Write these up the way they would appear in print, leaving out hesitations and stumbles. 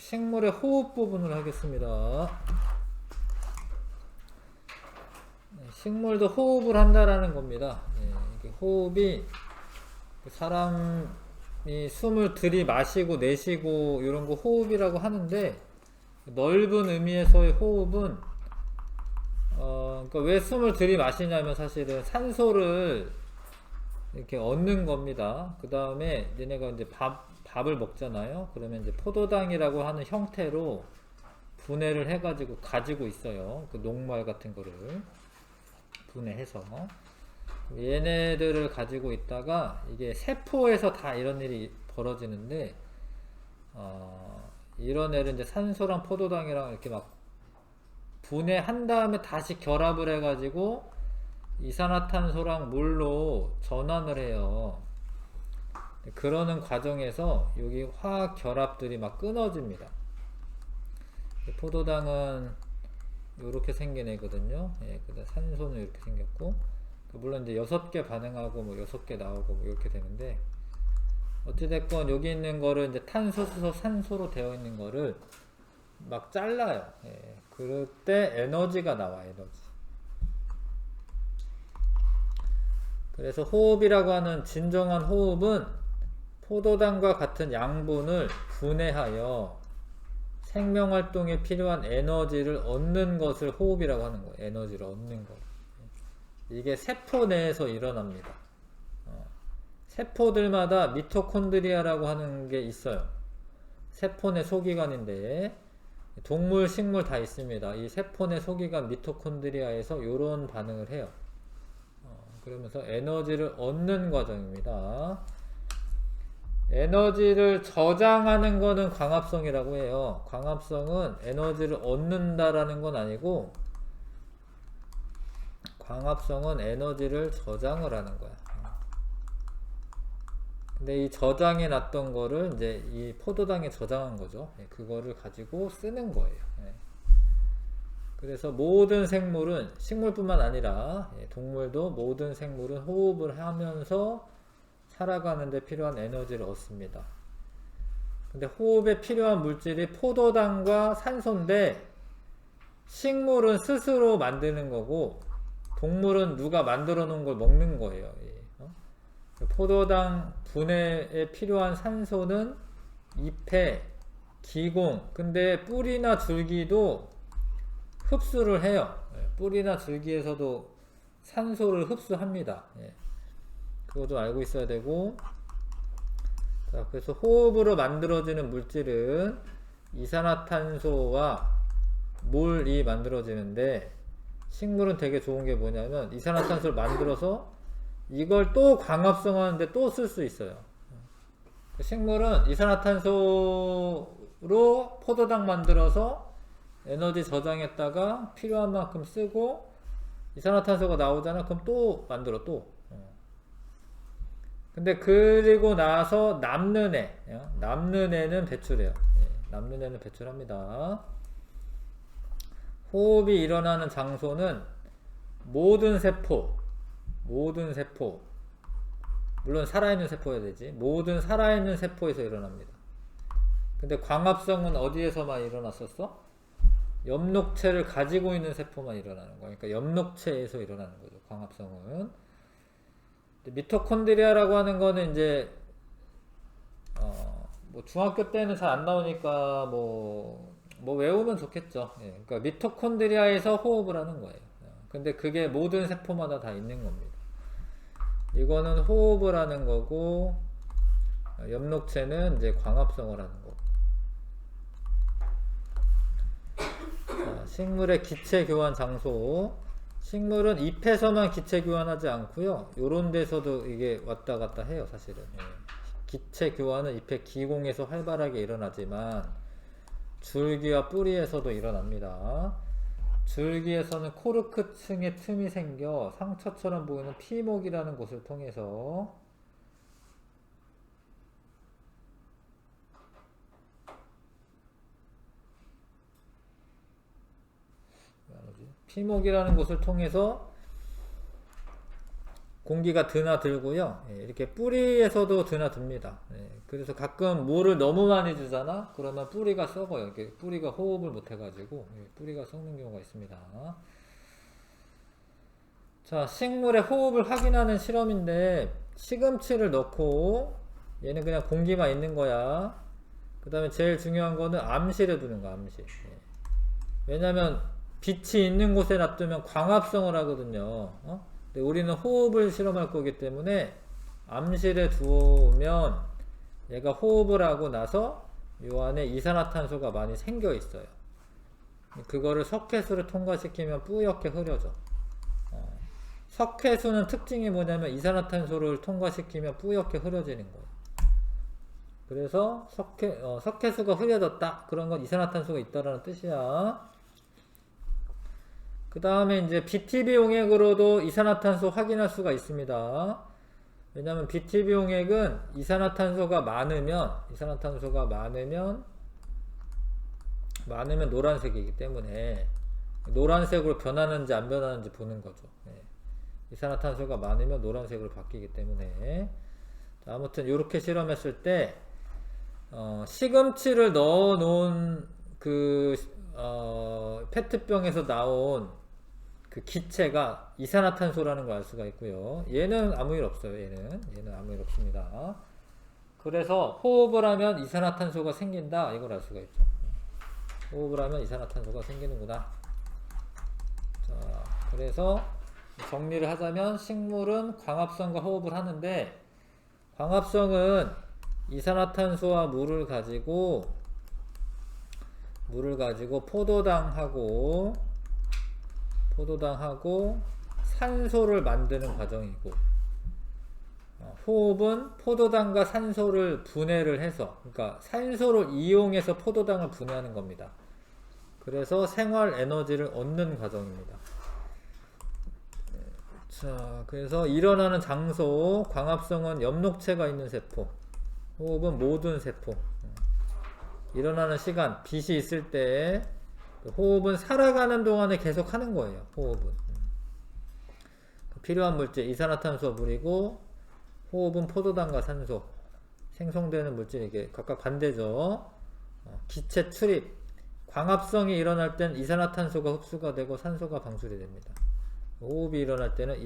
식물의 호흡 부분을 하겠습니다. 식물도 호흡을 한다라는 겁니다. 이게 호흡이 사람이 숨을 들이마시고 내쉬고 이런 거 호흡이라고 하는데, 넓은 의미에서의 호흡은 그러니까 왜 숨을 들이마시냐면 사실은 산소를 이렇게 얻는 겁니다. 그 다음에 얘네가 이제 밥을 먹잖아요. 그러면 이제 포도당이라고 하는 형태로 분해를 해가지고 가지고 있어요. 그 녹말 같은 거를 분해해서 얘네들을 가지고 있다가 이게 세포에서 다 이런 일이 벌어지는데, 이런 애를 이제 산소랑 포도당이랑 이렇게 막 분해한 다음에 다시 결합을 해가지고 이산화탄소랑 물로 전환을 해요. 그러는 과정에서 여기 화학 결합들이 막 끊어집니다. 포도당은 이렇게 생긴 애거든요. 그다음 산소는 이렇게 생겼고, 물론 이제 6개 반응하고 뭐 6개 나오고 뭐 이렇게 되는데, 어찌됐건 여기 있는 거를 이제 탄소, 수소, 산소로 되어 있는 거를 막 잘라요. 그럴 때 에너지가 나와, 에너지. 그래서 호흡이라고 하는 진정한 호흡은 포도당과 같은 양분을 분해하여 생명활동에 필요한 에너지를 얻는 것을 호흡이라고 하는 거예요. 에너지를 얻는 것. 이게 세포 내에서 일어납니다. 세포들마다 미토콘드리아라고 하는 게 있어요. 세포 내 소기관인데, 동물, 식물 다 있습니다. 이 세포 내 소기관 미토콘드리아에서 이런 반응을 해요. 그러면서 에너지를 얻는 과정입니다. 에너지를 저장하는 거는 광합성이라고 해요. 광합성은 에너지를 얻는다라는 건 아니고, 광합성은 에너지를 저장을 하는 거야. 근데 이 저장해 놨던 거를 이제 이 포도당에 저장한 거죠. 그거를 가지고 쓰는 거예요. 그래서 모든 생물은, 식물뿐만 아니라 동물도, 모든 생물은 호흡을 하면서 살아가는 데 필요한 에너지를 얻습니다. 근데 호흡에 필요한 물질이 포도당과 산소인데, 식물은 스스로 만드는 거고 동물은 누가 만들어 놓은 걸 먹는 거예요. 포도당 분해에 필요한 산소는 잎에, 기공, 근데 뿌리나 줄기도 흡수를 해요. 뿌리나 줄기에서도 산소를 흡수합니다. 그것도 알고 있어야 되고, 자, 그래서 호흡으로 만들어지는 물질은 이산화탄소와 물이 만들어지는데, 식물은 되게 좋은 게 뭐냐면 이산화탄소를 만들어서 이걸 또 광합성하는데 또 쓸 수 있어요. 식물은 이산화탄소로 포도당 만들어서 에너지 저장했다가 필요한 만큼 쓰고, 이산화탄소가 나오잖아. 그럼 또 만들어, 또. 근데 그리고 나서 남는 애는 배출해요. 남는 애는 배출합니다. 호흡이 일어나는 장소는 모든 세포, 물론 살아있는 세포여야 되지, 모든 살아있는 세포에서 일어납니다. 근데 광합성은 어디에서만 일어났었어? 엽록체를 가지고 있는 세포만 일어나는 거야. 그러니까 엽록체에서 일어나는 거죠, 광합성은. 미토콘드리아라고 하는 거는 이제 뭐 중학교 때는 잘 안 나오니까 뭐 외우면 좋겠죠. 그러니까 미토콘드리아에서 호흡을 하는 거예요. 근데 그게 모든 세포마다 다 있는 겁니다. 이거는 호흡을 하는 거고, 엽록체는 이제 광합성을 하는 거고. 자, 식물의 기체 교환 장소. 식물은 잎에서만 기체 교환하지 않고요, 요런 데서도 이게 왔다 갔다 해요, 사실은. 기체 교환은 잎의 기공에서 활발하게 일어나지만 줄기와 뿌리에서도 일어납니다. 줄기에서는 코르크층의 틈이 생겨 상처처럼 보이는 피목이라는 곳을 통해서 피목이라는 곳을 통해서 공기가 드나들고요. 예, 이렇게 뿌리에서도 드나듭니다. 예, 그래서 가끔 물을 너무 많이 주잖아? 그러면 뿌리가 썩어요. 이렇게 뿌리가 호흡을 못 해가지고 예, 뿌리가 썩는 경우가 있습니다. 자, 식물의 호흡을 확인하는 실험인데 시금치를 넣고 얘는 그냥 공기만 있는 거야. 그 다음에 제일 중요한 거는 암실에 두는 거야, 암실. 예. 왜냐면 빛이 있는 곳에 놔두면 광합성을 하거든요. 근데 우리는 호흡을 실험할 거기 때문에 암실에 두면 얘가 호흡을 하고 나서 요 안에 이산화탄소가 많이 생겨 있어요. 그거를 석회수를 통과시키면 뿌옇게 흐려져. 석회수는 특징이 뭐냐면 이산화탄소를 통과시키면 뿌옇게 흐려지는 거예요. 그래서 석회수가 흐려졌다. 그런 건 이산화탄소가 있다라는 뜻이야. 그 다음에 이제 BTB 용액으로도 이산화탄소 확인할 수가 있습니다. 왜냐면 BTB 용액은 이산화탄소가 많으면 노란색이기 때문에 노란색으로 변하는지 안 변하는지 보는 거죠. 네. 이산화탄소가 많으면 노란색으로 바뀌기 때문에. 자, 아무튼 이렇게 실험했을 때 시금치를 넣어 놓은 페트병에서 나온 그 기체가 이산화탄소라는 걸 알 수가 있고요. 얘는 아무 일 없어요. 얘는 아무 일 없습니다. 그래서 호흡을 하면 이산화탄소가 생긴다. 이걸 알 수가 있죠. 호흡을 하면 이산화탄소가 생기는구나. 자, 그래서 정리를 하자면 식물은 광합성과 호흡을 하는데, 광합성은 이산화탄소와 물을 가지고 포도당하고 산소를 만드는 과정이고, 호흡은 포도당과 산소를 분해를 해서, 그러니까 산소를 이용해서 포도당을 분해하는 겁니다. 그래서 생활 에너지를 얻는 과정입니다. 자, 그래서 일어나는 장소, 광합성은 엽록체가 있는 세포, 호흡은 모든 세포. 일어나는 시간, 빛이 있을 때, 호흡은 살아가는 동안에 계속 하는 거예요. 호흡은 필요한 물질, 이산화탄소, 물이고, 호흡은 포도당과 산소, 생성되는 물질이 이게 각각 반대죠. 기체 출입, 광합성이 일어날 땐 이산화탄소가 흡수가 되고 산소가 방출이 됩니다. 호흡이 일어날 때는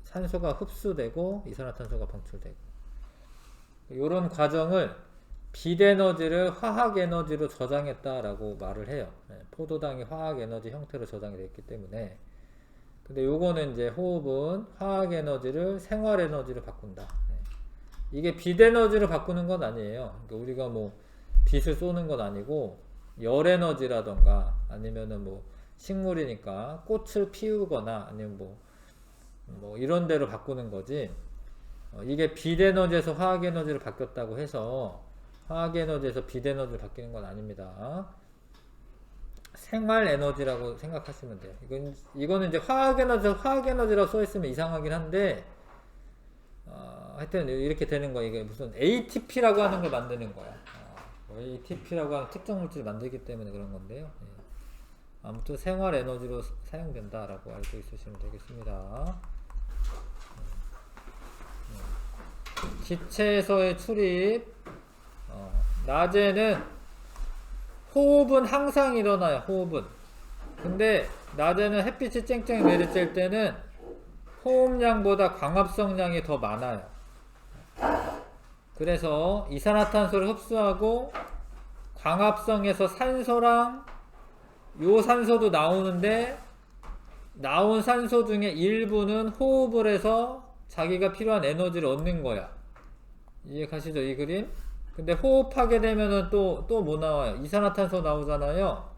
산소가 흡수되고 이산화탄소가 방출되고, 이런 과정을 빛에너지를 화학에너지로 저장했다라고 말을 해요. 포도당이 화학에너지 형태로 저장이 되어 있기 때문에. 근데 요거는 이제 호흡은 화학에너지를 생활에너지로 바꾼다. 이게 빛에너지로 바꾸는 건 아니에요. 그러니까 우리가 뭐 빛을 쏘는 건 아니고, 열에너지라던가 아니면은 뭐 식물이니까 꽃을 피우거나 아니면 뭐 이런 데로 바꾸는 거지. 이게 빛에너지에서 화학에너지로 바뀌었다고 해서 화학에너지에서 빛에너지로 바뀌는 건 아닙니다. 생활에너지라고 생각하시면 돼요. 이거는 이제 화학에너지라고 써있으면 이상하긴 한데, 하여튼 이렇게 되는 거야. 이게 무슨 ATP라고 하는 걸 만드는 거야. ATP라고 하는 특정 물질을 만들기 때문에 그런 건데요. 아무튼 생활에너지로 사용된다라고 알고 있으시면 되겠습니다. 기체에서의 출입, 낮에는 호흡은 항상 일어나요. 호흡은. 근데 낮에는 햇빛이 쨍쨍 내리쬐 때는 호흡량보다 광합성량이 더 많아요. 그래서 이산화탄소를 흡수하고 광합성에서 산소랑 요 산소도 나오는데, 나온 산소 중에 일부는 호흡을 해서 자기가 필요한 에너지를 얻는 거야. 이해가시죠? 이 그림? 근데 호흡하게 되면은 또 뭐 나와요? 이산화탄소 나오잖아요.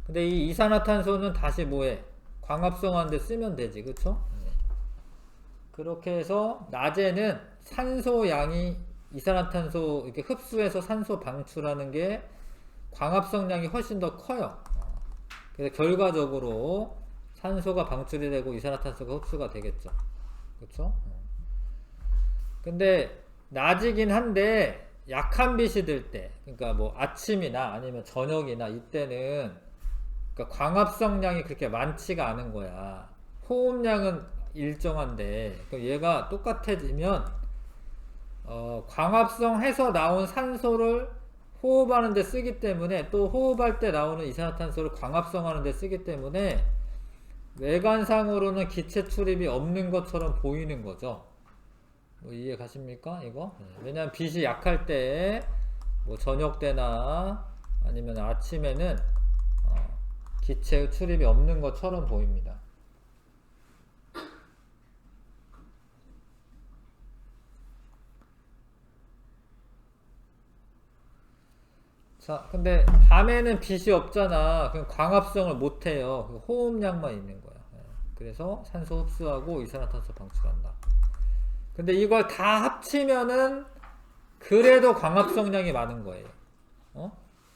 근데 이 이산화탄소는 다시 뭐해? 광합성하는데 쓰면 되지. 그쵸? 그렇게 해서 낮에는 산소 양이 이산화탄소 이렇게 흡수해서 산소 방출하는 게 광합성량이 훨씬 더 커요. 그래서 결과적으로 산소가 방출이 되고 이산화탄소가 흡수가 되겠죠. 그쵸? 근데 낮이긴 한데 약한 빛이 들 때, 그러니까 뭐 아침이나 아니면 저녁이나 이때는 그러니까 광합성량이 그렇게 많지가 않은 거야. 호흡량은 일정한데, 그럼 얘가 똑같아지면 광합성 해서 나온 산소를 호흡하는 데 쓰기 때문에, 또 호흡할 때 나오는 이산화탄소를 광합성하는 데 쓰기 때문에 외관상으로는 기체 출입이 없는 것처럼 보이는 거죠. 뭐 이해 가십니까? 이거? 왜냐면 빛이 약할 때, 뭐 저녁 때나 아니면 아침에는 기체 출입이 없는 것처럼 보입니다. 자, 근데 밤에는 빛이 없잖아. 그럼 광합성을 못 해요. 호흡량만 있는 거야. 그래서 산소 흡수하고 이산화탄소 방출한다. 근데 이걸 다 합치면은 그래도 광합성량이 많은 거예요.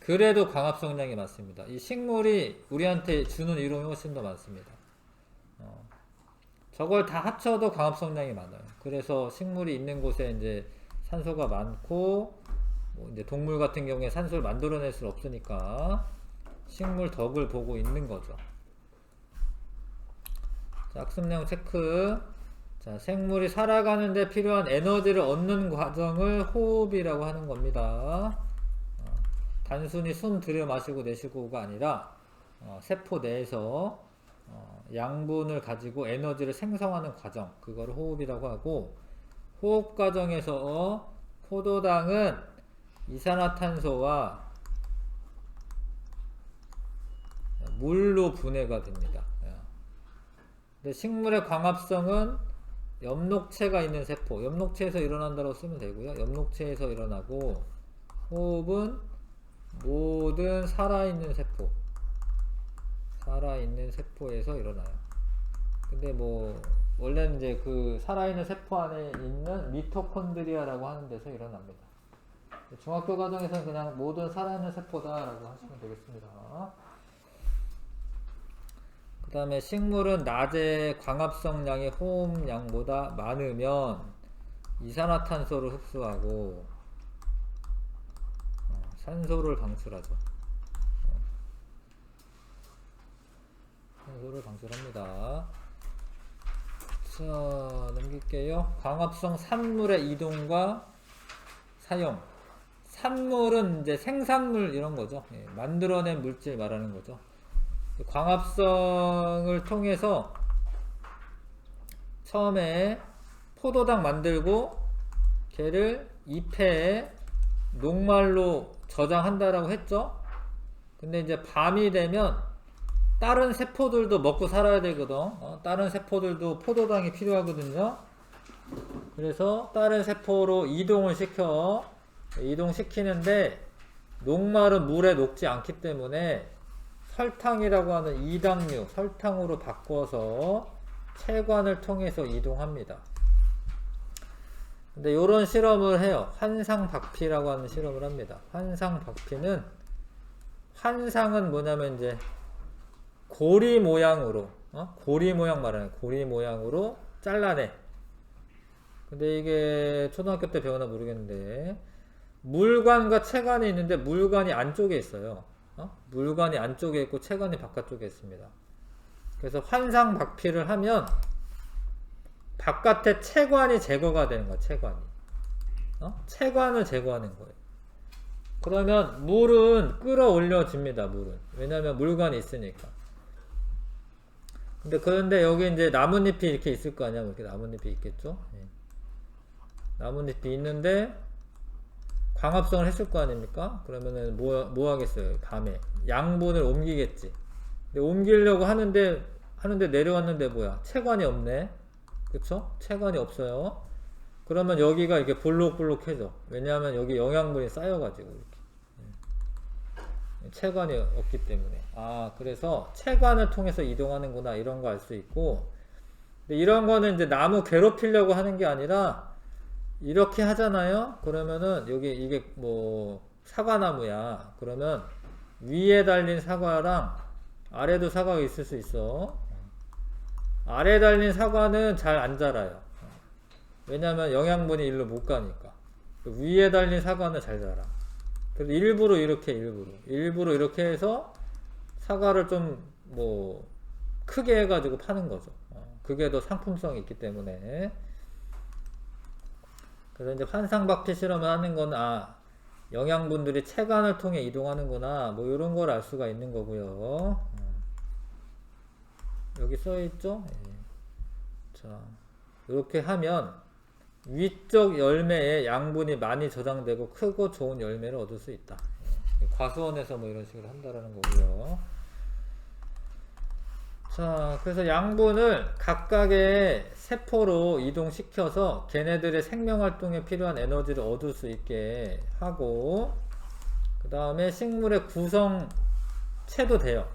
그래도 광합성량이 많습니다. 이 식물이 우리한테 주는 이로움이 훨씬 더 많습니다. 저걸 다 합쳐도 광합성량이 많아요. 그래서 식물이 있는 곳에 이제 산소가 많고, 뭐 이제 동물 같은 경우에 산소를 만들어낼 수 없으니까 식물 덕을 보고 있는 거죠. 자, 학습내용 체크. 자, 생물이 살아가는데 필요한 에너지를 얻는 과정을 호흡이라고 하는 겁니다. 단순히 숨 들여 마시고 내쉬고가 아니라 세포 내에서 양분을 가지고 에너지를 생성하는 과정, 그거를 호흡이라고 하고, 호흡 과정에서 포도당은 이산화탄소와 물로 분해가 됩니다. 근데 식물의 광합성은 엽록체가 있는 세포, 엽록체에서 일어난다고 쓰면 되고요. 엽록체에서 일어나고, 호흡은 모든 살아있는 세포에서 일어나요. 근데 뭐 원래는 이제 그 살아있는 세포 안에 있는 미토콘드리아라고 하는 데서 일어납니다. 중학교 과정에서는 그냥 모든 살아있는 세포다라고 하시면 되겠습니다. 그 다음에 식물은 낮에 광합성량이 호흡량보다 많으면 이산화탄소를 흡수하고 산소를 방출하죠. 산소를 방출합니다. 자, 넘길게요. 광합성 산물의 이동과 사용. 산물은 이제 생산물 이런 거죠. 만들어낸 물질 말하는 거죠. 광합성을 통해서 처음에 포도당 만들고 걔를 잎에 녹말로 저장한다라고 했죠. 근데 이제 밤이 되면 다른 세포들도 먹고 살아야 되거든. 다른 세포들도 포도당이 필요하거든요. 그래서 다른 세포로 이동시키는데 녹말은 물에 녹지 않기 때문에 설탕이라고 하는 이당류, 설탕으로 바꿔서 체관을 통해서 이동합니다. 근데 요런 실험을 해요. 환상박피라고 하는 실험을 합니다. 환상박피는, 환상은 뭐냐면 이제 고리 모양으로, 고리 모양 말하는, 고리 모양으로 잘라내. 근데 이게 초등학교 때 배우나 모르겠는데, 물관과 체관이 있는데 물관이 안쪽에 있어요. 물관이 안쪽에 있고 체관이 바깥쪽에 있습니다. 그래서 환상박피를 하면 바깥에 체관이 제거가 되는 거야. 체관을 제거하는 거예요. 그러면 물은 끌어올려집니다. 물은. 왜냐면 물관이 있으니까. 그런데 여기 이제 나뭇잎이 이렇게 있을 거 아니야. 이렇게 나뭇잎이 있겠죠. 나뭇잎이 있는데 광합성을 했을 거 아닙니까? 그러면은 뭐 하겠어요? 밤에 양분을 옮기겠지. 근데 옮기려고 하는데 내려왔는데 뭐야? 체관이 없네. 그쵸? 체관이 없어요. 그러면 여기가 이렇게 볼록볼록해져. 왜냐하면 여기 영양분이 쌓여가지고 이렇게. 체관이 없기 때문에. 그래서 체관을 통해서 이동하는구나, 이런 거 알 수 있고. 근데 이런 거는 이제 나무 괴롭히려고 하는 게 아니라 이렇게 하잖아요. 그러면은 여기 이게 뭐 사과나무야. 그러면 위에 달린 사과랑 아래도 사과가 있을 수 있어. 아래 달린 사과는 잘 안 자라요. 왜냐면 영양분이 일로 못 가니까. 위에 달린 사과는 잘 자라. 그래서 일부러 이렇게 해서 사과를 좀 뭐 크게 해가지고 파는 거죠. 그게 더 상품성이 있기 때문에. 그래서 이제 환상박피 실험을 하는 건 영양분들이 체관을 통해 이동하는구나, 뭐 이런 걸 알 수가 있는 거고요. 여기 써 있죠? 자, 이렇게 하면 위쪽 열매에 양분이 많이 저장되고 크고 좋은 열매를 얻을 수 있다. 과수원에서 뭐 이런 식으로 한다라는 거고요. 자, 그래서 양분을 각각의 세포로 이동시켜서 걔네들의 생명활동에 필요한 에너지를 얻을 수 있게 하고, 그 다음에 식물의 구성체도 돼요.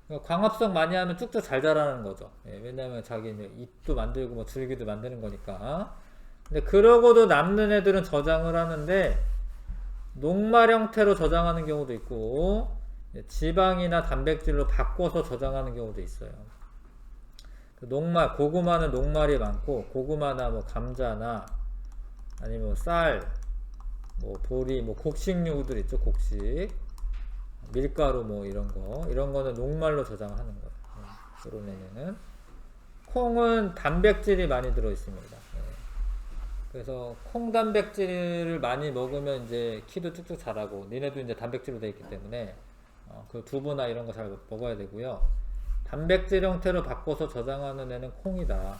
그러니까 광합성 많이 하면 쭉쭉 잘 자라는 거죠. 왜냐면 자기 잎도 만들고 뭐 줄기도 만드는 거니까. 근데 그러고도 남는 애들은 저장을 하는데 녹말 형태로 저장하는 경우도 있고, 지방이나 단백질로 바꿔서 저장하는 경우도 있어요. 녹말, 고구마는 녹말이 많고, 고구마나 뭐 감자나 아니면 뭐 쌀, 뭐 보리, 뭐 곡식류들 있죠, 곡식, 밀가루 뭐 이런 거는 녹말로 저장하는 거예요. 이런 애는. 콩은 단백질이 많이 들어 있습니다. 그래서 콩 단백질을 많이 먹으면 이제 키도 쭉쭉 자라고, 니네도 이제 단백질로 되어 있기 때문에 그 두부나 이런 거 잘 먹어야 되고요. 단백질 형태로 바꿔서 저장하는 애는 콩이다.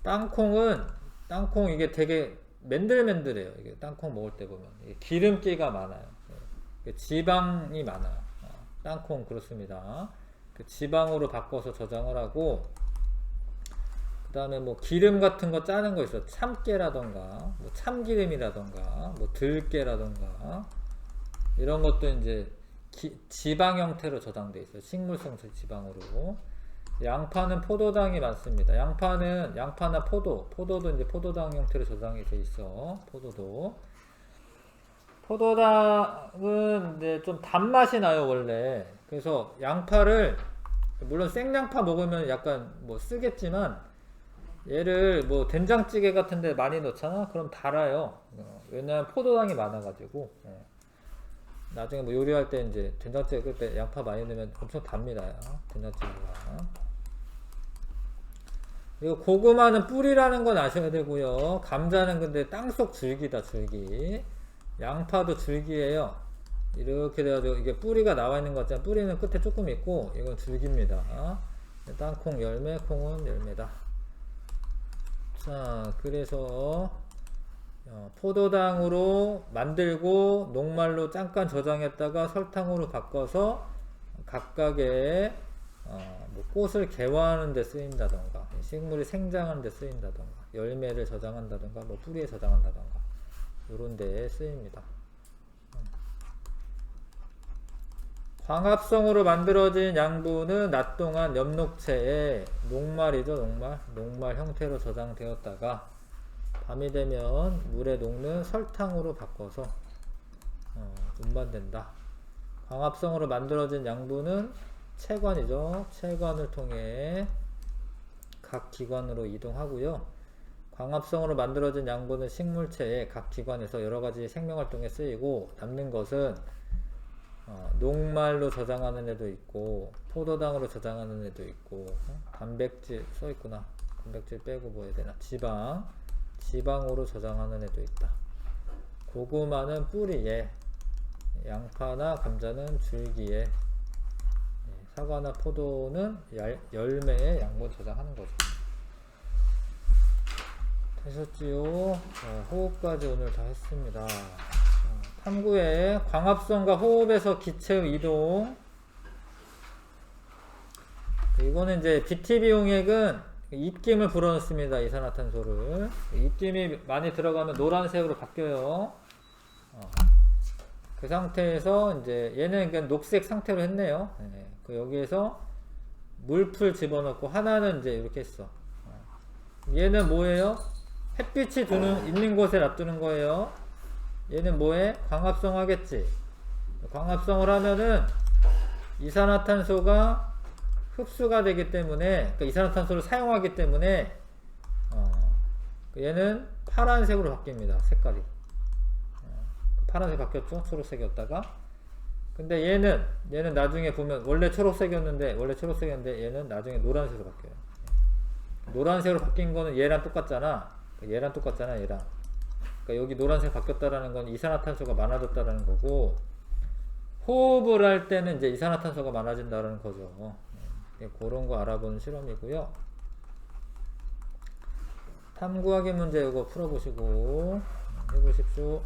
땅콩 이게 되게 맨들맨들해요. 이게 땅콩 먹을 때 보면 기름기가 많아요. 지방이 많아요. 땅콩 그렇습니다. 그 지방으로 바꿔서 저장을 하고, 그 다음에 뭐 기름 같은 거 짜는 거 있어. 참깨라던가 뭐 참기름이라던가 뭐 들깨라던가 이런 것도 이제 지방 형태로 저장돼 있어요. 식물성 지방으로. 양파는 포도당이 많습니다. 양파나 포도도 이제 포도당 형태로 저장이 돼 있어. 포도당은 이제 좀 단맛이 나요, 원래. 그래서 양파를, 물론 생양파 먹으면 약간 뭐 쓰겠지만, 얘를 뭐 된장찌개 같은 데 많이 넣잖아? 그럼 달아요. 왜냐면 포도당이 많아가지고. 나중에 뭐 요리할 때 이제 된장찌개 끓일 때 양파 많이 넣으면 엄청 답니다. 된장찌개가. 그리고 고구마는 뿌리라는 건 아셔야 되고요. 감자는 근데 땅속 줄기다, 줄기. 양파도 줄기예요. 이렇게 돼가지고 이게 뿌리가 나와 있는 것 같지만 뿌리는 끝에 조금 있고, 이건 줄기입니다. 땅콩 열매, 콩은 열매다. 자, 그래서 포도당으로 만들고 녹말로 잠깐 저장했다가 설탕으로 바꿔서 각각의 뭐 꽃을 개화하는 데 쓰인다던가, 식물이 생장하는 데 쓰인다던가, 열매를 저장한다던가, 뭐 뿌리에 저장한다던가, 요런 데에 쓰입니다. 광합성으로 만들어진 양분은 낮 동안 엽록체에 녹말이죠, 녹말 형태로 저장되었다가 밤이 되면 물에 녹는 설탕으로 바꿔서 운반된다. 광합성으로 만들어진 양분은 체관이죠. 체관을 통해 각 기관으로 이동하고요. 광합성으로 만들어진 양분은 식물체의 각 기관에서 여러가지 생명활동에 쓰이고, 남는 것은 녹말로 저장하는 애도 있고, 포도당으로 저장하는 애도 있고, 단백질 써있구나. 단백질 빼고 뭐 해야 되나? 지방으로 저장하는 애도 있다. 고구마는 뿌리에, 양파나 감자는 줄기에, 사과나 포도는 열매에 양분 저장하는 거죠. 되셨지요? 호흡까지 오늘 다 했습니다. 탐구에 광합성과 호흡에서 기체의 이동. 이거는 이제 BTB 용액은 입김을 불어넣습니다. 이산화탄소를. 입김이 많이 들어가면 노란색으로 바뀌어요. 그 상태에서 이제 얘는 그냥 녹색 상태로 했네요. 그 여기에서 물풀 집어넣고, 하나는 이제 이렇게 했어. 얘는 뭐예요? 햇빛이 있는 곳에 놔두는 거예요. 얘는 뭐해? 광합성 하겠지. 광합성을 하면은 이산화탄소가 흡수가 되기 때문에, 그러니까 이산화탄소를 사용하기 때문에 얘는 파란색으로 바뀝니다. 색깔이. 파란색 바뀌었죠? 초록색이었다가. 근데 얘는 나중에 보면 원래 초록색이었는데 얘는 나중에 노란색으로 바뀌어요. 노란색으로 바뀐 거는 얘랑 똑같잖아. 얘랑. 그러니까 여기 노란색 바뀌었다라는 건 이산화탄소가 많아졌다라는 거고, 호흡을 할 때는 이제 이산화탄소가 많아진다라는 거죠. 그런 거 알아보는 실험이고요. 탐구하기 문제 이거 풀어보시고 해보십시오.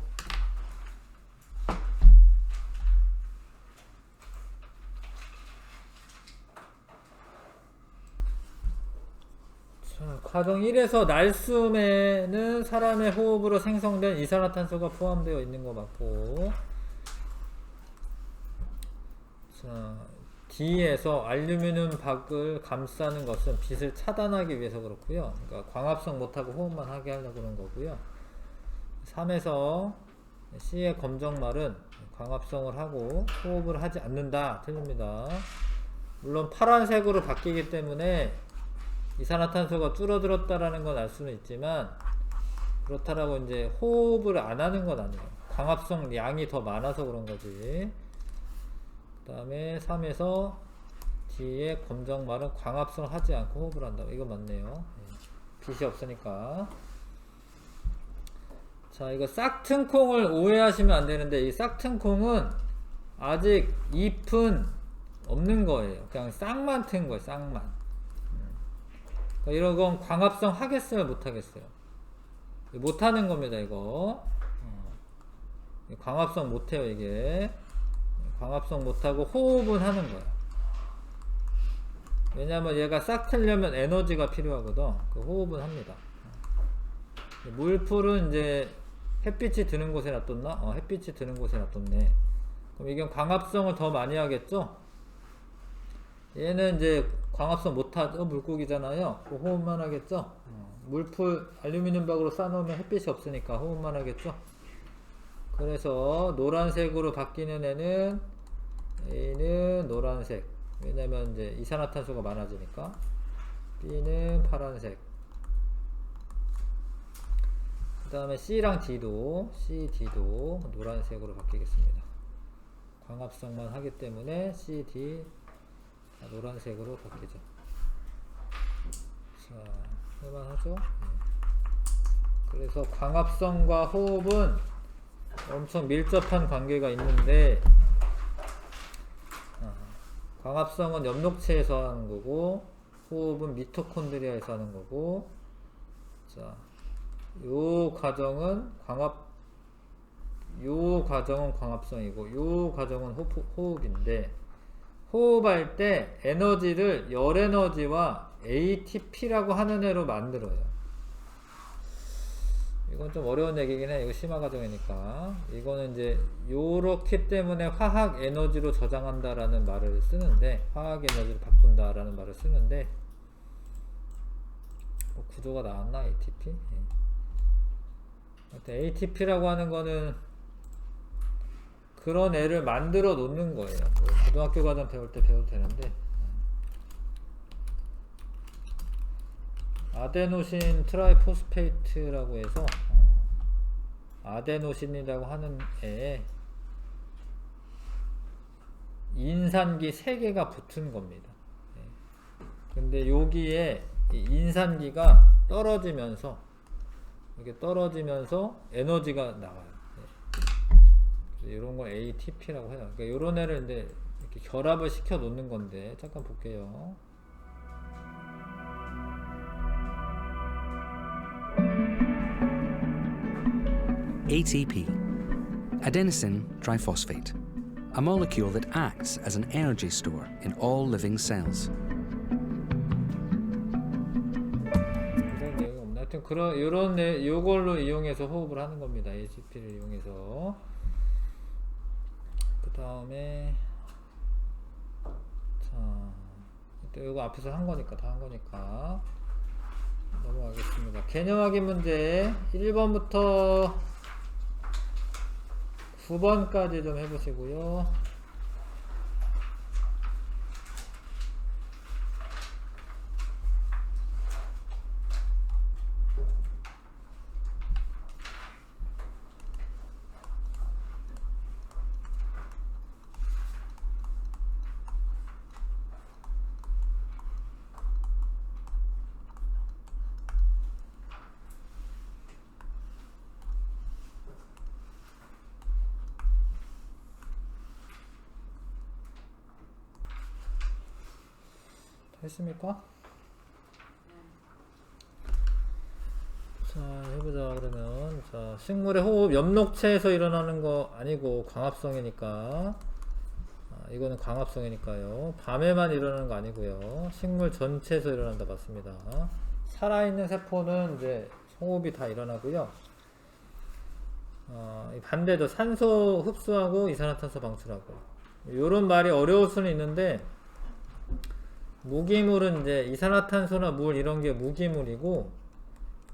자, 과정 1에서 날숨에는 사람의 호흡으로 생성된 이산화탄소가 포함되어 있는 거 맞고, 자, D에서 알루미늄 박을 감싸는 것은 빛을 차단하기 위해서 그렇고요. 그러니까 광합성 못하고 호흡만 하게 하려고 그런 거고요. 3에서 C의 검정말은 광합성을 하고 호흡을 하지 않는다. 틀립니다. 물론 파란색으로 바뀌기 때문에 이산화탄소가 줄어들었다라는 건 알 수는 있지만, 그렇다라고 이제 호흡을 안 하는 건 아니에요. 광합성 양이 더 많아서 그런 거지. 그 다음에 3에서 D의 검정말은 광합성을 하지 않고 호흡을 한다. 이거 맞네요. 빛이 없으니까. 자, 이거 싹튼콩을 오해하시면 안 되는데, 이 싹튼콩은 아직 잎은 없는 거예요. 그냥 싹만 튼 거예요. 싹만. 그러니까 이런 건 광합성 하겠어요? 못 하겠어요? 못 하는 겁니다, 이거. 광합성 못 해요, 이게. 광합성 못하고 호흡은 하는 거야. 왜냐면 얘가 싹 틀려면 에너지가 필요하거든. 그 호흡은 합니다. 물풀은 이제 햇빛이 드는 곳에 놔뒀나? 햇빛이 드는 곳에 놔뒀네. 그럼 이건 광합성을 더 많이 하겠죠? 얘는 이제 광합성 못하죠? 물고기잖아요. 그 호흡만 하겠죠? 물풀 알루미늄 박으로 싸놓으면 햇빛이 없으니까 호흡만 하겠죠? 그래서 노란색으로 바뀌는 애는 A는 노란색, 왜냐면 이제 이산화탄소가 많아지니까. B는 파란색. 그 다음에 C랑 D도 노란색으로 바뀌겠습니다. 광합성만 하기 때문에 C, D 노란색으로 바뀌죠. 자, 할만하죠? 그래서 광합성과 호흡은 엄청 밀접한 관계가 있는데, 광합성은 엽록체에서 하는 거고, 호흡은 미토콘드리아에서 하는 거고. 자, 요 과정은 광합성이고, 요 과정은 호흡인데, 호흡할 때 에너지를 열에너지와 ATP라고 하는 애로 만들어요. 이건 좀 어려운 얘기긴 해. 이거 심화 과정이니까. 이거는 이제 요렇기 때문에 화학 에너지로 저장한다라는 말을 쓰는데, 화학 에너지를 바꾼다라는 말을 쓰는데, 구조가 나왔나? ATP? ATP라고 하는 거는 그런 애를 만들어 놓는 거예요. 고등학교 과정 배울 때 배워도 되는데, 아데노신 트라이포스페이트라고 해서 아데노신이라고 하는 애에 인산기 3개가 붙은 겁니다. 근데 여기에 인산기가 떨어지면서, 이렇게 떨어지면서 에너지가 나와요. 이런 걸 ATP라고 해요. 그러니까 이런 애를 이제 이렇게 결합을 시켜 놓는 건데, 잠깐 볼게요. ATP, adenosine triphosphate, a molecule that acts as an energy store in all living cells. 하여튼 요걸로 이용해서 호흡을 하는 겁니다. ATP를 이용해서. 그 다음에 자, 또 요거 앞에서 한 거니까, 다 한 거니까 넘어가겠습니다. 개념 확인 문제 1번부터 9번까지 좀 해보시고요. 했습니까? 자, 해보자. 그러면 자, 식물의 호흡 엽록체에서 일어나는 거 아니고 광합성이니까, 이거는 광합성이니까요. 밤에만 일어나는 거 아니고요. 식물 전체에서 일어난다. 맞습니다. 살아있는 세포는 이제 호흡이 다 일어나고요. 반대도 산소 흡수하고 이산화탄소 방출하고, 요런 말이 어려울 수는 있는데, 무기물은 이제 이산화탄소나 물 이런 게 무기물이고,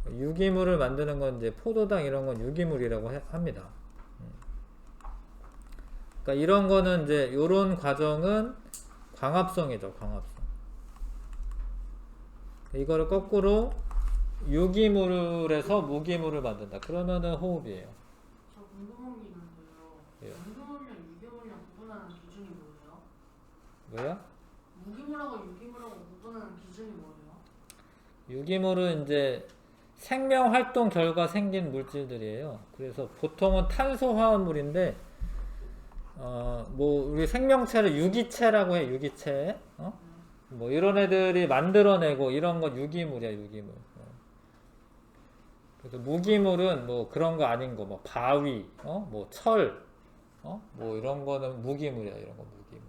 유기물을 만드는 건 이제 포도당 이런 건 유기물이라고 합니다. 그러니까 이런 거는 이제 요런 과정은 광합성이죠. 광합성. 이거를 거꾸로 유기물에서 무기물을 만든다. 그러면은 호흡이에요. 저 궁금한 게 있는데요. 예. 무기물이랑 유기물이랑 구분하는 기준이 뭐예요? 뭐야? 무기물하고 유기물하고 구분하는 기준이 뭐예요? 유기물은 이제 생명 활동 결과 생긴 물질들이에요. 그래서 보통은 탄소화합물인데, 뭐 우리 생명체를 유기체라고 해. 유기체. 뭐 이런 애들이 만들어내고 이런 건 유기물이야. 유기물. 그래서 무기물은 뭐 그런 거 아닌 거, 뭐 바위, 뭐 철, 뭐 이런 거는 무기물이야. 이런 거 무기물.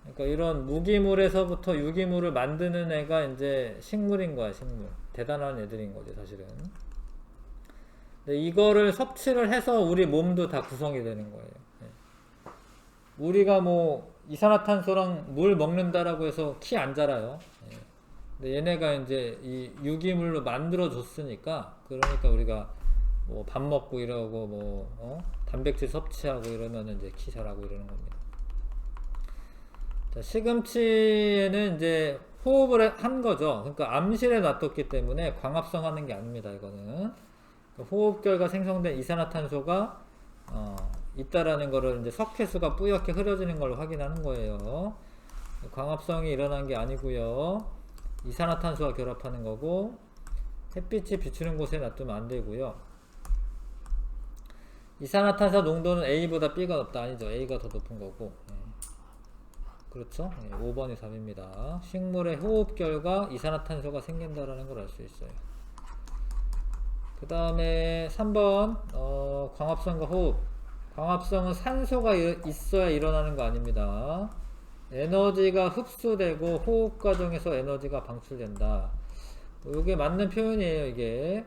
그러니까 이런 무기물에서부터 유기물을 만드는 애가 이제 식물인 거야. 식물. 대단한 애들인 거지 사실은. 근데 이거를 섭취를 해서 우리 몸도 다 구성이 되는 거예요. 우리가 뭐 이산화탄소랑 물 먹는다라고 해서 키 안 자라요. 근데 얘네가 이제 이 유기물로 만들어 줬으니까, 그러니까 우리가 뭐 밥 먹고 이러고 뭐 단백질 섭취하고 이러면 이제 키 자라고 이러는 겁니다. 자, 시금치에는 이제 호흡을 한 거죠. 그러니까 암실에 놔뒀기 때문에 광합성 하는 게 아닙니다. 이거는 호흡 결과 생성된 이산화탄소가 있다라는 거를 이제 석회수가 뿌옇게 흐려지는 걸 확인하는 거예요. 광합성이 일어난 게 아니고요. 이산화탄소와 결합하는 거고, 햇빛이 비추는 곳에 놔두면 안 되고요. 이산화탄소 농도는 A보다 B가 높다. 아니죠. A가 더 높은 거고. 그렇죠? 5번이 답입니다. 식물의 호흡 결과 이산화탄소가 생긴다라는 걸 알 수 있어요. 그 다음에 3번 광합성과 호흡. 광합성은 산소가 있어야 일어나는 거 아닙니다. 에너지가 흡수되고 호흡 과정에서 에너지가 방출된다. 이게 맞는 표현이에요. 이게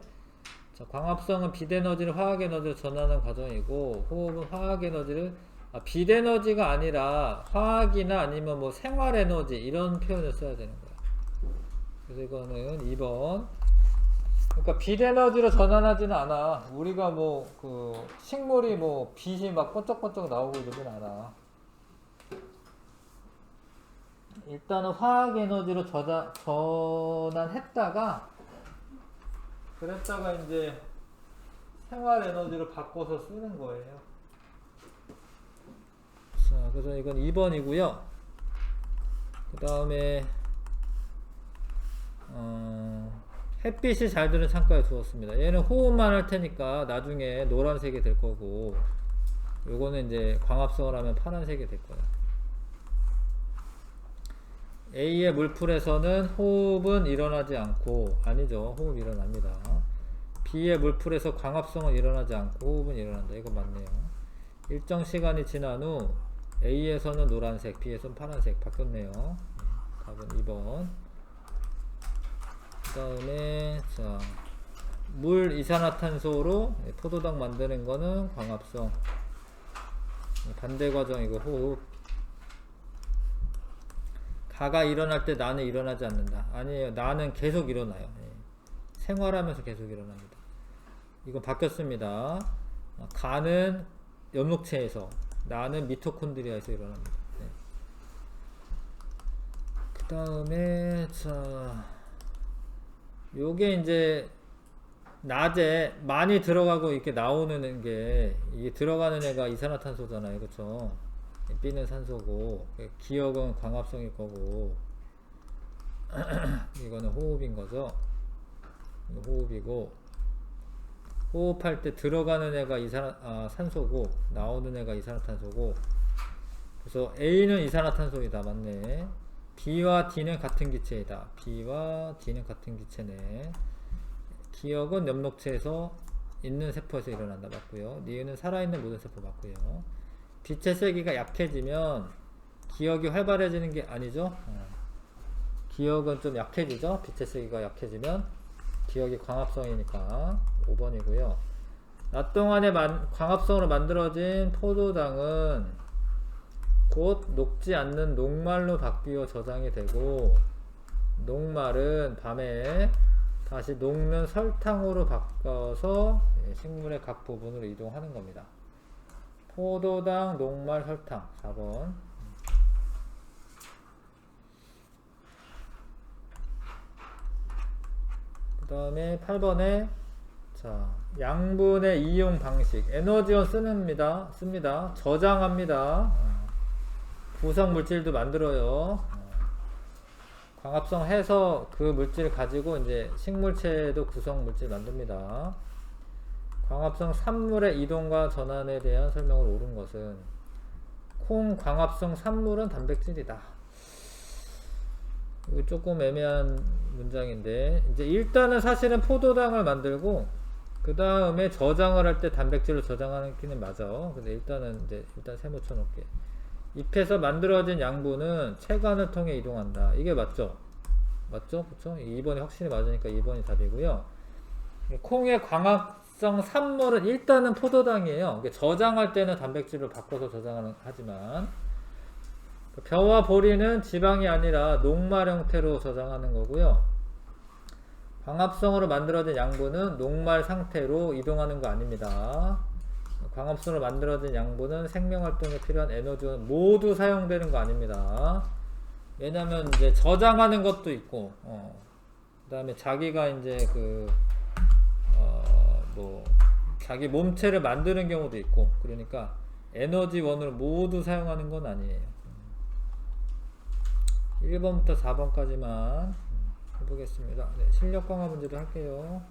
자, 광합성은 빛에너지를 화학에너지로 전하는 과정이고, 호흡은 화학에너지를 빛에너지가 아니라 화학이나 아니면 뭐 생활에너지 이런 표현을 써야 되는 거야. 그래서 이거는 2번. 그러니까 빛에너지로 전환하지는 않아. 우리가 뭐 그 식물이 뭐 빛이 막 번쩍번쩍 나오고 이러진 않아. 일단은 화학에너지로 전환했다가 그랬다가 이제 생활에너지로 바꿔서 쓰는 거예요. 자, 그래서 이건 2번이고요. 그 다음에 햇빛이 잘 드는 창가에 두었습니다. 얘는 호흡만 할 테니까 나중에 노란색이 될 거고, 요거는 이제 광합성을 하면 파란색이 될 거예요. A의 물풀에서는 호흡은 일어나지 않고, 아니죠. 호흡 일어납니다. B의 물풀에서 광합성은 일어나지 않고 호흡은 일어난다. 이거 맞네요. 일정 시간이 지난 후 A에서는 노란색, B에서는 파란색 바뀌었네요. 답은 2번. 그 다음에 자, 물 이산화탄소로 포도당 만드는 거는 광합성. 반대 과정이고 호흡. 가가 일어날 때 나는 일어나지 않는다. 아니에요. 나는 계속 일어나요. 생활하면서 계속 일어납니다. 이건 바뀌었습니다. 가는 엽록체에서, 나는 미토콘드리아에서 일어납니다. 그 다음에 자, 요게 이제 낮에 많이 들어가고 이렇게 나오는 게, 이게 들어가는 애가 이산화탄소잖아요. 그렇죠? B는 산소고, 기억은 광합성일 거고, 이거는 호흡인 거죠. 호흡이고, 호흡할 때 들어가는 애가 산소고, 나오는 애가 이산화탄소고, 그래서 A는 이산화탄소이다. 맞네. B와 D는 같은 기체이다. B와 D는 같은 기체네. 기억은 엽록체에서 있는 세포에서 일어난다. 맞고요. 니은은 살아있는 모든 세포 맞고요. 빛의 세기가 약해지면 기억이 활발해지는 게 아니죠. 기억은 좀 약해지죠. 빛의 세기가 약해지면 기억이 광합성이니까 5번이고요. 낮 동안에 광합성으로 만들어진 포도당은 곧 녹지 않는 녹말로 바뀌어 저장이 되고, 녹말은 밤에 다시 녹는 설탕으로 바꿔서 식물의 각 부분으로 이동하는 겁니다. 포도당, 녹말, 설탕 4번. 그 다음에 8번에 자, 양분의 이용 방식. 에너지원 씁니다. 저장합니다. 구성 물질도 만들어요. 광합성 해서 그 물질을 가지고 이제 식물체도 구성 물질 만듭니다. 광합성 산물의 이동과 전환에 대한 설명을 옳은 것은 콩 광합성 산물은 단백질이다. 이거 조금 애매한 문장인데, 이제 일단은 사실은 포도당을 만들고 그 다음에 저장을 할 때 단백질을 저장하기는 맞아. 근데 일단은 일단 세모 쳐놓을게. 잎에서 만들어진 양분은 체관을 통해 이동한다. 이게 맞죠? 맞죠? 그쵸? 2번이 확실히 맞으니까 2번이 답이고요. 콩의 광합성 산물은 일단은 포도당이에요. 저장할 때는 단백질을 바꿔서 하지만 벼와 보리는 지방이 아니라 녹말 형태로 저장하는 거고요. 광합성으로 만들어진 양분은 녹말 상태로 이동하는 거 아닙니다. 광합성으로 만들어진 양분은 생명활동에 필요한 에너지원 모두 사용되는 거 아닙니다. 왜냐면 이제 저장하는 것도 있고, 그 다음에 자기가 이제 자기 몸체를 만드는 경우도 있고, 그러니까 에너지원으로 모두 사용하는 건 아니에요. 1번부터 4번까지만 해보겠습니다. 네, 실력 강화 문제도 할게요.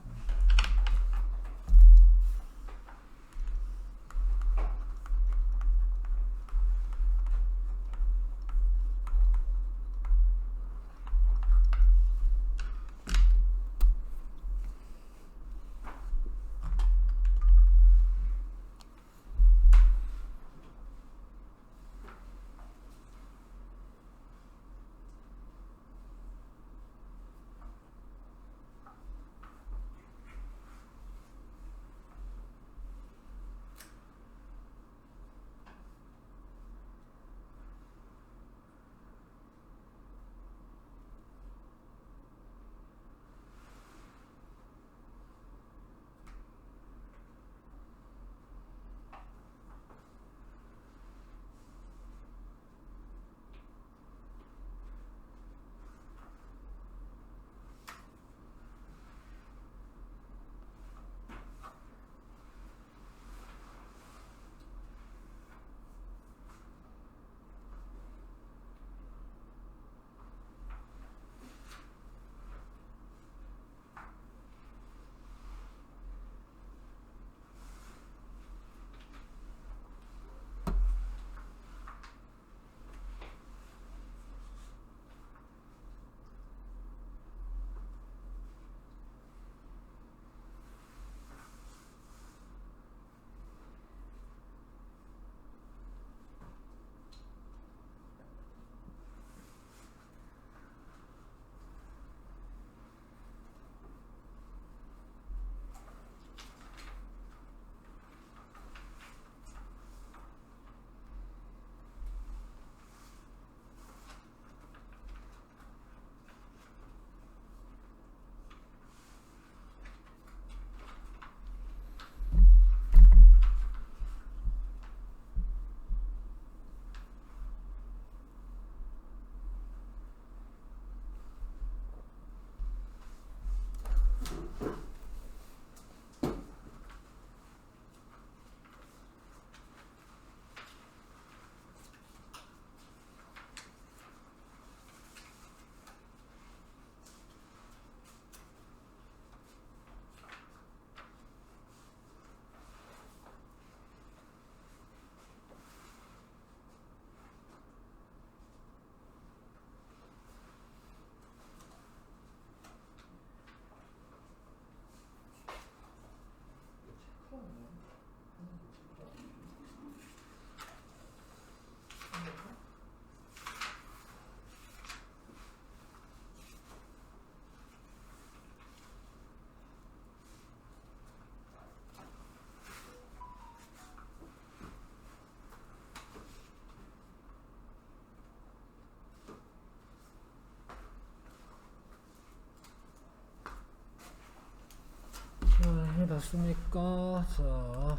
됐습니까? 자,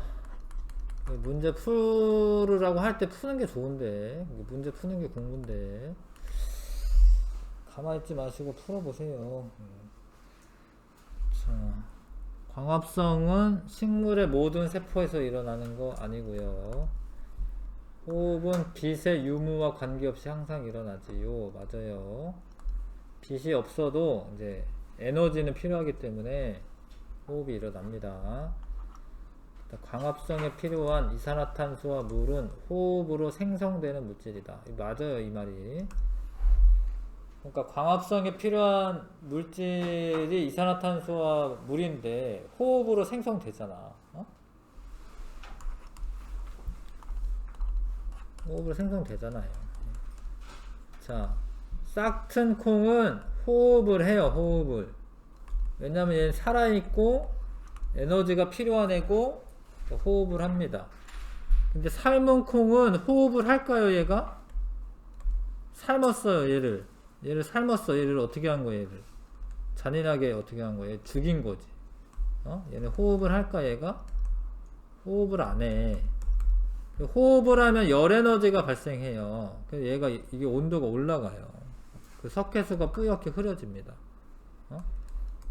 문제 풀으라고 할 때 푸는 게 좋은데, 문제 푸는 게 공부인데, 가만히 있지 마시고 풀어보세요. 자, 광합성은 식물의 모든 세포에서 일어나는 거 아니고요. 호흡은 빛의 유무와 관계없이 항상 일어나지요. 맞아요. 빛이 없어도 이제 에너지는 필요하기 때문에 호흡이 일어납니다. 광합성에 필요한 이산화탄소와 물은 호흡으로 생성되는 물질이다. 맞아요, 이 말이. 그러니까 광합성에 필요한 물질이 이산화탄소와 물인데 호흡으로 생성되잖아. 어? 호흡으로 생성되잖아요. 자, 싹튼 콩은 호흡을 해요. 호흡을. 왜냐면 얘는 살아있고 에너지가 필요한 애고 호흡을 합니다. 근데 삶은 콩은 호흡을 할까요? 얘가? 삶았어요. 얘를 삶았어. 얘를 어떻게 한 거야? 얘를 잔인하게 어떻게 한 거야? 얘 죽인 거지. 얘는 호흡을 할까? 얘가? 호흡을 안 해. 호흡을 하면 열 에너지가 발생해요. 그래서 얘가 이게 온도가 올라가요. 그 석회수가 뿌옇게 흐려집니다.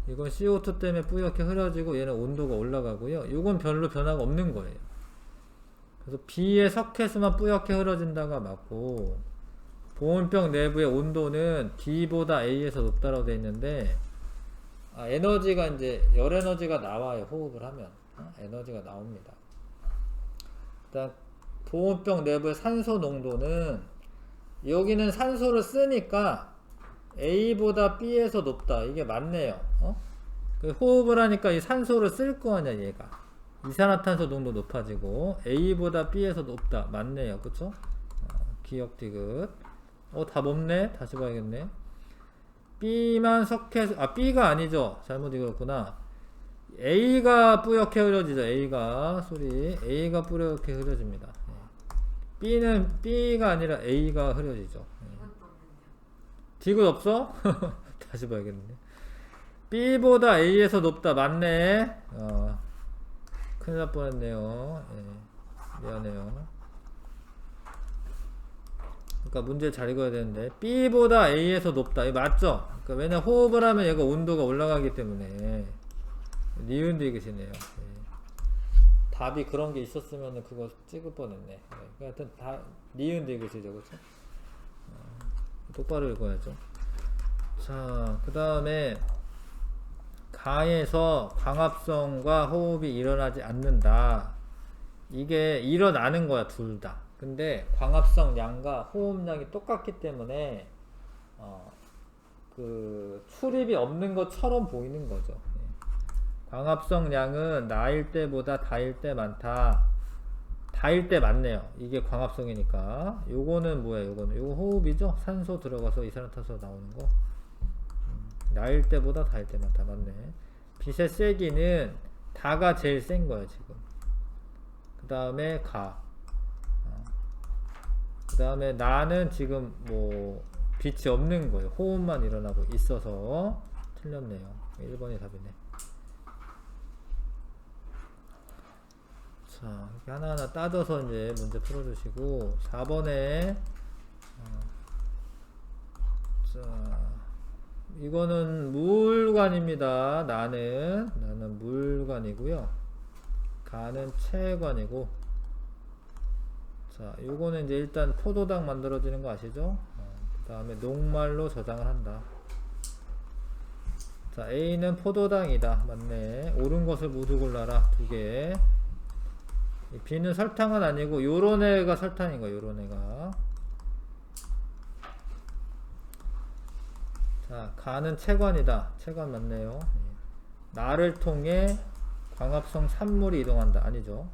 이건 CO2 때문에 뿌옇게 흐려지고 얘는 온도가 올라가고요. 이건 별로 변화가 없는 거예요. 그래서 B의 석회수만 뿌옇게 흐려진다가 맞고, 보온병 내부의 온도는 B보다 A에서 높다라고 되어 있는데, 에너지가 이제 열 에너지가 나와요. 호흡을 하면 에너지가 나옵니다. 일단 보온병 내부의 산소 농도는, 여기는 산소를 쓰니까 A보다 B에서 높다. 이게 맞네요. 호흡을 하니까 이 산소를 쓸 거 아니야, 얘가. 이산화탄소 농도 높아지고 A보다 B에서 높다. 맞네요. 그쵸? 기억 디귿. 답 없네. 다시 봐야겠네. B만 석회수, B가 아니죠. 잘못 읽었구나. A가 뿌옇게 흐려지죠. A가 뿌옇게 흐려집니다. B가 아니라 A가 흐려지죠. 디귿 없어? 다시 봐야겠네. B보다 A에서 높다. 맞네. 큰일 날 뻔했네요. 미안해요. 그러니까 문제를 잘 읽어야 되는데, B보다 A에서 높다. 이거 맞죠? 그러니까 왜냐, 호흡을 하면 얘가 온도가 올라가기 때문에. 니은 디귿이네요. 답이 그런 게 있었으면 그거 찍을 뻔했네. 하여튼 다 니은 디귿이죠. 그쵸? 똑바로 읽어야죠. 자, 그 다음에 가에서 광합성과 호흡이 일어나지 않는다. 이게 일어나는 거야, 둘 다. 근데 광합성 양과 호흡량이 똑같기 때문에 그 출입이 없는 것처럼 보이는 거죠. 광합성 양은 나일 때보다 다일 때 많다. 다일 때 많네요. 이게 광합성이니까. 요거는 뭐야? 요거 호흡이죠? 산소 들어가서 이산화탄소 나오는 거. 나일 때보다 다일 때 많다. 맞네. 빛의 세기는 다가 제일 센 거야, 지금. 그 다음에 그 다음에 나는 지금 뭐 빛이 없는 거예요. 호흡만 일어나고 있어서 틀렸네요. 1번이 답이네. 자, 이렇게 하나하나 따져서 이제 문제 풀어주시고, 4번에 자, 이거는 물관입니다. 나는 물관이고요. 가는 체관이고. 자, 요거는 이제 일단 포도당 만들어지는 거 아시죠? 그 다음에 녹말로 저장을 한다. 자, A는 포도당이다. 맞네. 옳은 것을 모두 골라라. 2개. B는 설탕은 아니고 요런 애가 설탕인 거야. 요런 애가. 자, 가는 체관이다. 체관 맞네요. 나를 통해 광합성 산물이 이동한다. 아니죠.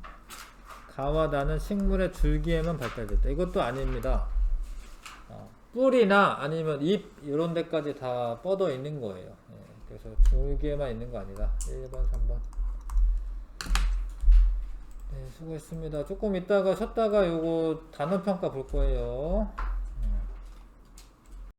가와 나는 식물의 줄기에만 발달됐다. 이것도 아닙니다. 뿌리나 아니면 잎 이런 데까지 다 뻗어 있는 거예요. 그래서 줄기에만 있는 거 아니다. 1번, 3번. 네, 수고했습니다. 조금 이따가 쉬었다가 요거 단어평가 볼 거예요.